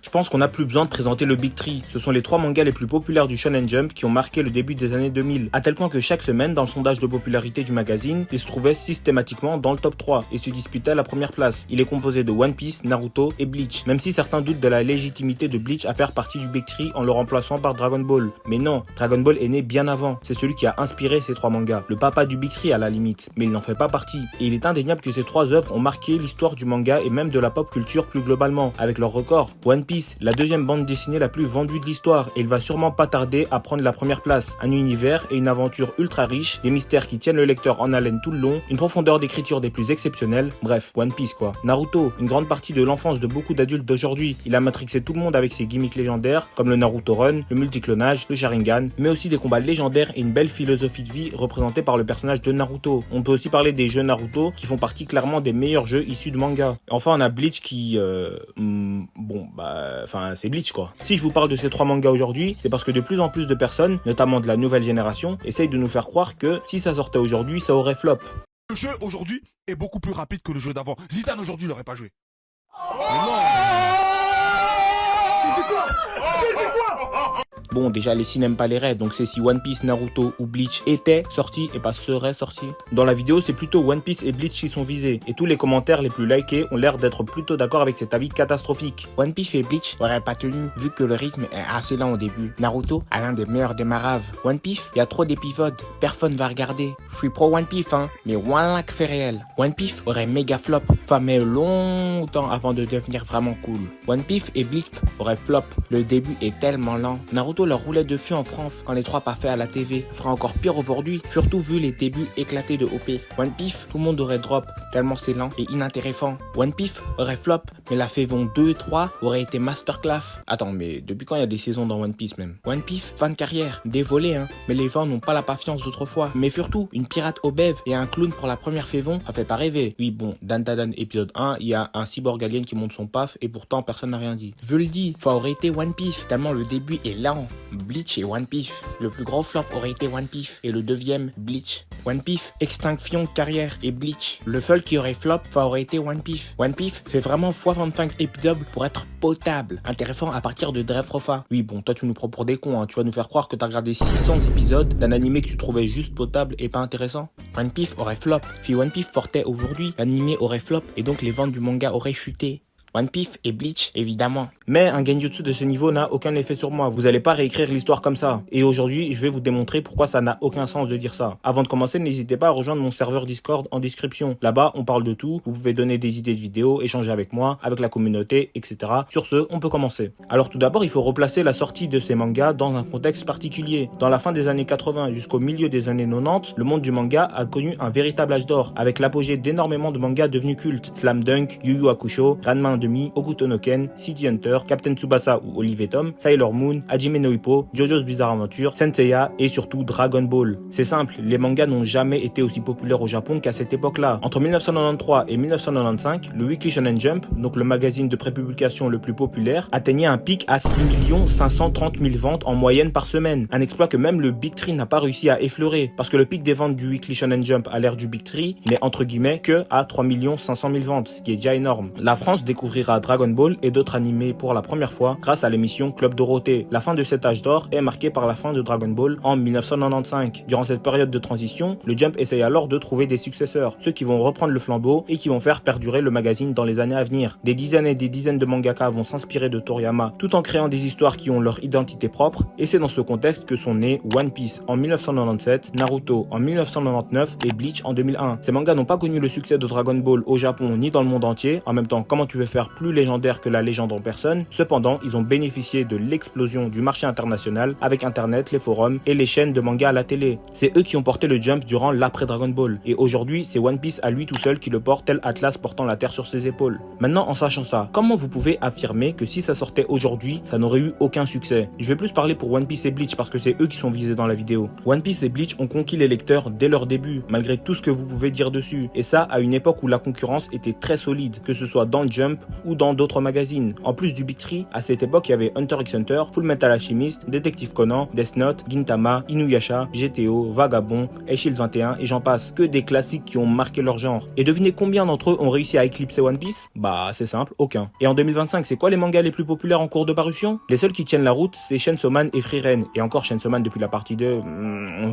Je pense qu'on n'a plus besoin de présenter le Big Three. Ce sont les 3 mangas les plus populaires du Shonen Jump qui ont marqué le début des années 2000, à tel point que chaque semaine, dans le sondage de popularité du magazine, ils se trouvaient systématiquement dans le top 3 et se disputaient la première place. Il est composé de One Piece, Naruto et Bleach, même si certains doutent de la légitimité de Bleach à faire partie du Big Three en le remplaçant par Dragon Ball. Mais non, Dragon Ball est né bien avant, c'est celui qui a inspiré ces 3 mangas, le papa du Big Three à la limite, mais il n'en fait pas partie. Et il est indéniable que ces 3 œuvres ont marqué l'histoire du manga et même de la pop culture plus globalement, avec leur record. One Piece, la deuxième bande dessinée la plus vendue de l'histoire, et il va sûrement pas tarder à prendre la première place. Un univers et une aventure ultra riche, des mystères qui tiennent le lecteur en haleine tout le long, une profondeur d'écriture des plus exceptionnelles, bref, One Piece quoi. Naruto, une grande partie de l'enfance de beaucoup d'adultes d'aujourd'hui, il a matrixé tout le monde avec ses gimmicks légendaires, comme le Naruto Run, le multiclonage, le Sharingan, mais aussi des combats légendaires et une belle philosophie de vie représentée par le personnage de Naruto. On peut aussi parler des jeux Naruto, qui font partie clairement des meilleurs jeux issus de manga. Enfin, on a Bleach qui... c'est Bleach quoi. Si je vous parle de ces 3 mangas aujourd'hui, c'est parce que de plus en plus de personnes, notamment de la nouvelle génération, essayent de nous faire croire que si ça sortait aujourd'hui, ça aurait flop. Le jeu aujourd'hui est beaucoup plus rapide que le jeu d'avant. Zidane aujourd'hui n'aurait pas joué. Bon, déjà les si n'aiment pas les raids, donc c'est si One Piece, Naruto ou Bleach étaient sortis et pas seraient sortis. Dans la vidéo, c'est plutôt One Piece et Bleach qui sont visés, et tous les commentaires les plus likés ont l'air d'être plutôt d'accord avec cet avis catastrophique. One Piece et Bleach n'auraient pas tenu, vu que le rythme est assez lent au début. Naruto a l'un des meilleurs démarrages. One Piece, il y a trop d'épisodes, personne va regarder. Je suis pro One Piece, mais one lac fait réel. One Piece aurait méga flop, mais longtemps avant de devenir vraiment cool. One Piece et Bleach auraient flop, le début est tellement lent. Naruto leur roulait dessus en France quand les 3 passaient à la TV. Fera encore pire aujourd'hui, surtout vu les débuts éclatés de OP. One Piece, tout le monde aurait drop, tellement c'est lent et inintéressant. One Piece aurait flop, mais la saison 2 et 3 aurait été masterclass. Attends, mais depuis quand il y a des saisons dans One Piece même? One Piece, fin de carrière, dévolé mais les gens n'ont pas la patience d'autrefois. Mais surtout, une pirate obèse et un clown pour la première saison, ça fait pas rêver. Oui bon, Dan épisode 1, il y a un cyborg alien qui monte son paf et pourtant personne n'a rien dit. Je le dis, ça aurait été One Piece, tellement le début est lent. Bleach et One Piece. Le plus gros flop aurait été One Piece et le deuxième, Bleach. One Piece, extinction de carrière et Bleach. Le seul qui aurait flop, ça aurait été One Piece. One Piece fait vraiment 65 épisodes pour être potable, intéressant à partir de Dressrosa. Oui bon, toi tu nous prends pour des cons, tu vas nous faire croire que t'as regardé 600 épisodes d'un animé que tu trouvais juste potable et pas intéressant. One Piece aurait flop. Si One Piece sortait aujourd'hui, l'animé aurait flop et donc les ventes du manga auraient chuté. One Piece et Bleach, évidemment. Mais un genjutsu de ce niveau n'a aucun effet sur moi, vous allez pas réécrire l'histoire comme ça. Et aujourd'hui, je vais vous démontrer pourquoi ça n'a aucun sens de dire ça. Avant de commencer, n'hésitez pas à rejoindre mon serveur Discord en description. Là-bas, on parle de tout, vous pouvez donner des idées de vidéos, échanger avec moi, avec la communauté, etc. Sur ce, on peut commencer. Alors tout d'abord, il faut replacer la sortie de ces mangas dans un contexte particulier. Dans la fin des années 80 jusqu'au milieu des années 90, le monde du manga a connu un véritable âge d'or, avec l'apogée d'énormément de mangas devenus cultes. Slam Dunk, Yu Yu Hakusho, Ranma 1/2, Hokuto no Ken, City Hunter, Captain Tsubasa ou Olive et Tom, Sailor Moon, Hajime no Ippo, JoJo's Bizarre Adventure, Senseiya et surtout Dragon Ball. C'est simple, les mangas n'ont jamais été aussi populaires au Japon qu'à cette époque-là. Entre 1993 et 1995, le Weekly Shonen Jump, donc le magazine de prépublication le plus populaire, atteignait un pic à 6 530 000 ventes en moyenne par semaine. Un exploit que même le Big Three n'a pas réussi à effleurer, parce que le pic des ventes du Weekly Shonen Jump à l'ère du Big Three n'est entre guillemets que à 3 500 000 ventes, ce qui est déjà énorme. La France découvrira Dragon Ball et d'autres animés pour la première fois grâce à l'émission Club Dorothée. La fin de cet âge d'or est marquée par la fin de Dragon Ball en 1995. Durant cette période de transition, le Jump essaye alors de trouver des successeurs, ceux qui vont reprendre le flambeau et qui vont faire perdurer le magazine dans les années à venir. Des dizaines et des dizaines de mangaka vont s'inspirer de Toriyama tout en créant des histoires qui ont leur identité propre, et c'est dans ce contexte que sont nés One Piece en 1997, Naruto en 1999 et Bleach en 2001. Ces mangas n'ont pas connu le succès de Dragon Ball au Japon ni dans le monde entier. En même temps, comment tu veux faire plus légendaire que la légende en personne? Cependant, ils ont bénéficié de l'explosion du marché international avec internet, les forums et les chaînes de manga à la télé. C'est eux qui ont porté le Jump durant l'après Dragon Ball, et aujourd'hui c'est One Piece à lui tout seul qui le porte, tel Atlas portant la terre sur ses épaules. Maintenant, en sachant ça, comment vous pouvez affirmer que si ça sortait aujourd'hui, ça n'aurait eu aucun succès? Je vais plus parler pour One Piece et Bleach parce que c'est eux qui sont visés dans la vidéo. One Piece et Bleach ont conquis les lecteurs dès leur début, malgré tout ce que vous pouvez dire dessus, et ça à une époque où la concurrence était très solide, que ce soit dans le Jump ou dans d'autres magazines. En plus du Big Three, à cette époque il y avait Hunter x Hunter, Full Metal Alchemist, Détective Conan, Death Note, Gintama, Inuyasha, GTO, Vagabond, Shield 21 et j'en passe. Que des classiques qui ont marqué leur genre. Et devinez combien d'entre eux ont réussi à éclipser One Piece? Bah c'est simple, aucun. Et en 2025, c'est quoi les mangas les plus populaires en cours de parution? Les seuls qui tiennent la route, c'est Chainsaw Man et Frieren. Et encore Chainsaw Man depuis la partie 2,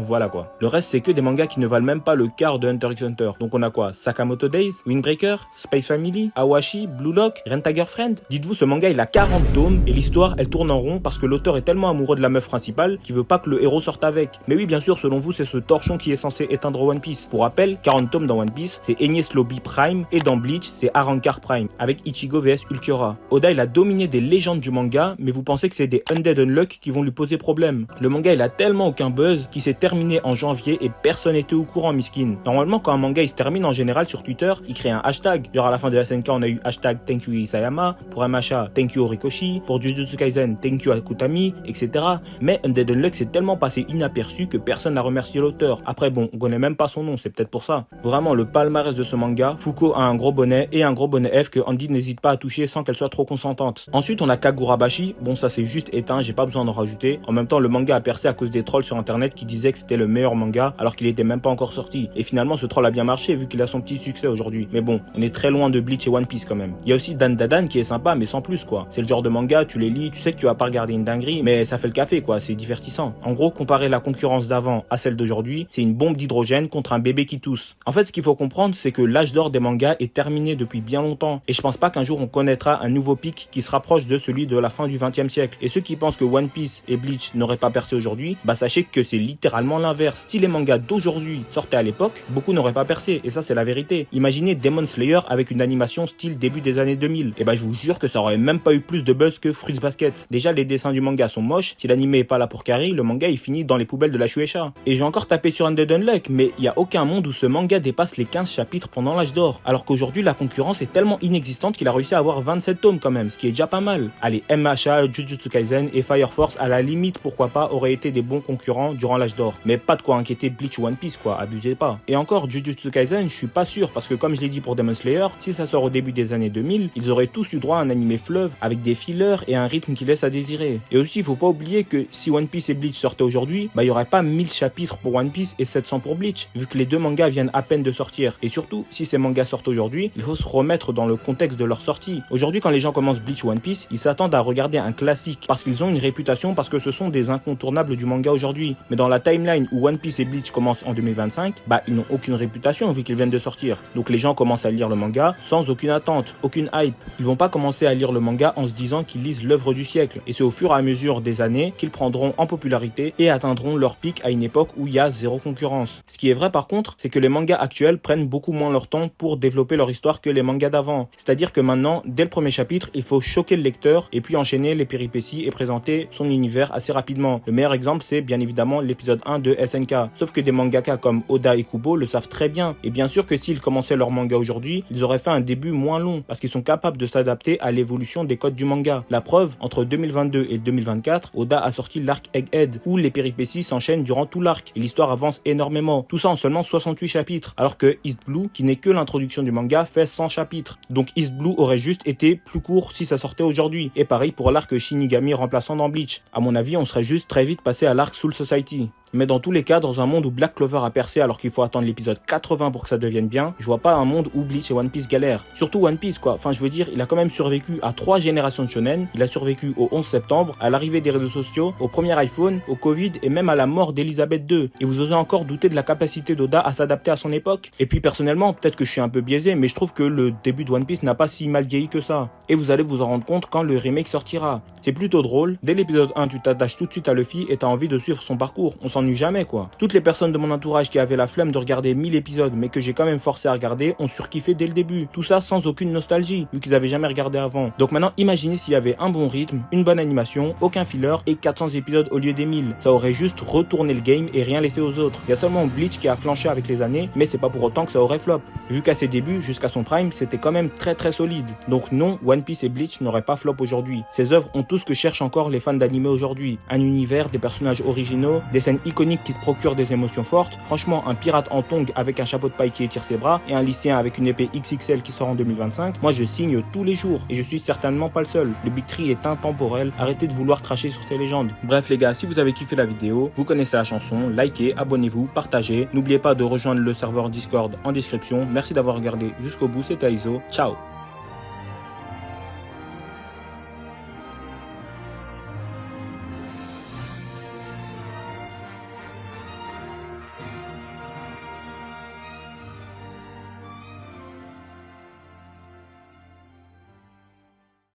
voilà quoi. Le reste c'est que des mangas qui ne valent même pas le quart de Hunter x Hunter. Donc on a quoi? Sakamoto Days, Windbreaker, Space Family, Awashi, Blue Lock, Rent a Girlfriend. Dites-vous, ce manga il a 40 tomes et l'histoire elle tourne en rond parce que l'auteur est tellement amoureux de la meuf principale qu'il veut pas que le héros sorte avec. Mais oui, bien sûr, selon vous, c'est ce torchon qui est censé éteindre One Piece. Pour rappel, 40 tomes dans One Piece, c'est Enies Lobby Prime et dans Bleach, c'est Arrancar Prime avec Ichigo vs Ulquiorra. Oda il a dominé des légendes du manga, mais vous pensez que c'est des Undead Unluck qui vont lui poser problème. Le manga il a tellement aucun buzz qu'il s'est terminé en janvier et personne n'était au courant, miskin. Normalement, quand un manga il se termine en général sur Twitter, il crée un hashtag. Genre à la fin de SNK, on a eu hashtag Thank you Isayama, pour MHA Thank you Horikoshi, pour Jujutsu Kaisen Thank you Akutami, etc. Mais Undead Unluck s'est tellement passé inaperçu que personne n'a remercié l'auteur. Après bon, on connaît même pas son nom, c'est peut-être pour ça. Vraiment, le palmarès de ce manga, Fuko a un gros bonnet et un gros bonnet F que Andy n'hésite pas à toucher sans qu'elle soit trop consentante. Ensuite, on a Kagurabashi. Bon, ça c'est juste éteint, j'ai pas besoin d'en rajouter. En même temps, le manga a percé à cause des trolls sur internet qui disaient que c'était le meilleur manga alors qu'il était même pas encore sorti. Et finalement, ce troll a bien marché vu qu'il a son petit succès aujourd'hui. Mais bon, on est très loin de Bleach et One Piece quand même. Il y a aussi Dan Dadan qui est sympa, mais sans plus quoi. C'est le genre de manga, tu les lis, tu sais que tu vas pas regarder une dinguerie, mais ça fait le café quoi, c'est divertissant. En gros, comparer la concurrence d'avant à celle d'aujourd'hui, c'est une bombe d'hydrogène contre un bébé qui tousse. En fait, ce qu'il faut comprendre, c'est que l'âge d'or des mangas est terminé depuis bien longtemps. Et je pense pas qu'un jour on connaîtra un nouveau pic qui se rapproche de celui de la fin du 20e siècle. Et ceux qui pensent que One Piece et Bleach n'auraient pas percé aujourd'hui, bah sachez que c'est littéralement l'inverse. Si les mangas d'aujourd'hui sortaient à l'époque, beaucoup n'auraient pas percé. Et ça, c'est la vérité. Imaginez Demon Slayer avec une animation style début des années 2000. Et bah je vous jure que ça aurait même pas eu plus de buzz que Fruits Basket. Déjà, les dessins du manga sont moches. Si l'anime est pas là pour carry, le manga il finit dans les poubelles de la Shueisha. Et j'ai encore tapé sur Undead Unluck, mais il y a aucun monde où ce manga dépasse les 15 chapitres pendant l'âge d'or. Alors qu'aujourd'hui, la concurrence est tellement inexistante qu'il a réussi à avoir 27 tomes quand même, ce qui est déjà pas mal. Allez, MHA, Jujutsu Kaisen et Fire Force, à la limite, pourquoi pas, auraient été des bons concurrents durant l'âge d'or. Mais pas de quoi inquiéter Bleach ou One Piece quoi, abusez pas. Et encore, Jujutsu Kaisen, je suis pas sûr, parce que comme je l'ai dit pour Demon Slayer, si ça sort au début des années 2000, ils auraient tous eu droit à un animé fleuve avec des fillers et un rythme qui laisse à désirer. Et aussi, il faut pas oublier que si One Piece et Bleach sortaient aujourd'hui, bah il y aurait pas 1000 chapitres pour One Piece et 700 pour Bleach, vu que les deux mangas viennent à peine de sortir. Et surtout, si ces mangas sortent aujourd'hui, il faut se remettre dans le contexte de leur sortie. Aujourd'hui, quand les gens commencent Bleach ou One Piece, ils s'attendent à regarder un classique parce qu'ils ont une réputation, parce que ce sont des incontournables du manga aujourd'hui. Mais dans la timeline où One Piece et Bleach commencent en 2025, bah ils n'ont aucune réputation vu qu'ils viennent de sortir. Donc les gens commencent à lire le manga sans aucune attente, aucune hype. Ils vont pas commencer à lire le manga en se disant qu'ils lisent l'œuvre du siècle. Et c'est au fur et à mesure des années qu'ils prendront en popularité et atteindront leur pic à une époque où il y a zéro concurrence. Ce qui est vrai par contre, c'est que les mangas actuels prennent beaucoup moins leur temps pour développer leur histoire que les mangas d'avant. C'est-à-dire que maintenant, dès le premier chapitre, il faut choquer le lecteur et puis enchaîner les péripéties et présenter son univers assez rapidement. Le meilleur exemple, c'est bien évidemment l'épisode 1 de SNK. Sauf que des mangaka comme Oda et Kubo le savent très bien. Et bien sûr que s'ils commençaient leur manga aujourd'hui, ils auraient fait un début moins long parce qu'ils sont capables de s'adapter à l'évolution des codes du manga. La preuve, entre 2022 et 2024, Oda a sorti l'arc Egghead où les péripéties s'enchaînent durant tout l'arc et l'histoire avance énormément. Tout ça en seulement 68 chapitres. Alors que East Blue, qui n'est que l'introduction du manga, fait 100 chapitres. Donc East Blue aurait juste été plus court si ça sortait aujourd'hui. Et pareil pour l'arc Shinigami remplaçant dans Bleach. À mon avis, on serait juste très vite passé à l'arc Soul Society. Mais dans tous les cas, dans un monde où Black Clover a percé alors qu'il faut attendre l'épisode 80 pour que ça devienne bien, je vois pas un monde où Bleach et One Piece galèrent. Surtout One Piece quoi, enfin je veux dire, il a quand même survécu à 3 générations de shonen, il a survécu au 11 septembre, à l'arrivée des réseaux sociaux, au premier iPhone, au Covid et même à la mort d'Elisabeth II. Et vous osez encore douter de la capacité d'Oda à s'adapter à son époque? Et puis personnellement, peut-être que je suis un peu biaisé, mais je trouve que le début de One Piece n'a pas si mal vieilli que ça. Et vous allez vous en rendre compte quand le remake sortira. C'est plutôt drôle, dès l'épisode 1 tu t'attaches tout de suite à Luffy et t'as envie de suivre son parcours, on s'ennuie jamais quoi. Toutes les personnes de mon entourage qui avaient la flemme de regarder 1000 épisodes mais que j'ai quand même forcé à regarder ont surkiffé dès le début. Tout ça sans aucune nostalgie, vu qu'ils avaient jamais regardé avant. Donc maintenant imaginez s'il y avait un bon rythme, une bonne animation, aucun filler et 400 épisodes au lieu des 1000. Ça aurait juste retourné le game et rien laissé aux autres. Il y a seulement Bleach qui a flanché avec les années, mais c'est pas pour autant que ça aurait flop. Vu qu'à ses débuts, jusqu'à son prime, c'était quand même très solide. Donc non, One Piece et Bleach n'auraient pas flop aujourd'hui. Ces œuvres ont tout ce que cherchent encore les fans d'anime aujourd'hui. Un univers, des personnages originaux, des scènes iconique qui te procure des émotions fortes. Franchement, un pirate en tongs avec un chapeau de paille qui étire ses bras et un lycéen avec une épée XXL qui sort en 2025, moi je signe tous les jours et je suis certainement pas le seul. Le Big 3 est intemporel, arrêtez de vouloir cracher sur ces légendes. Bref les gars, si vous avez kiffé la vidéo, vous connaissez la chanson, likez, abonnez-vous, partagez. N'oubliez pas de rejoindre le serveur Discord en description. Merci d'avoir regardé jusqu'au bout, c'était Aizo. Ciao.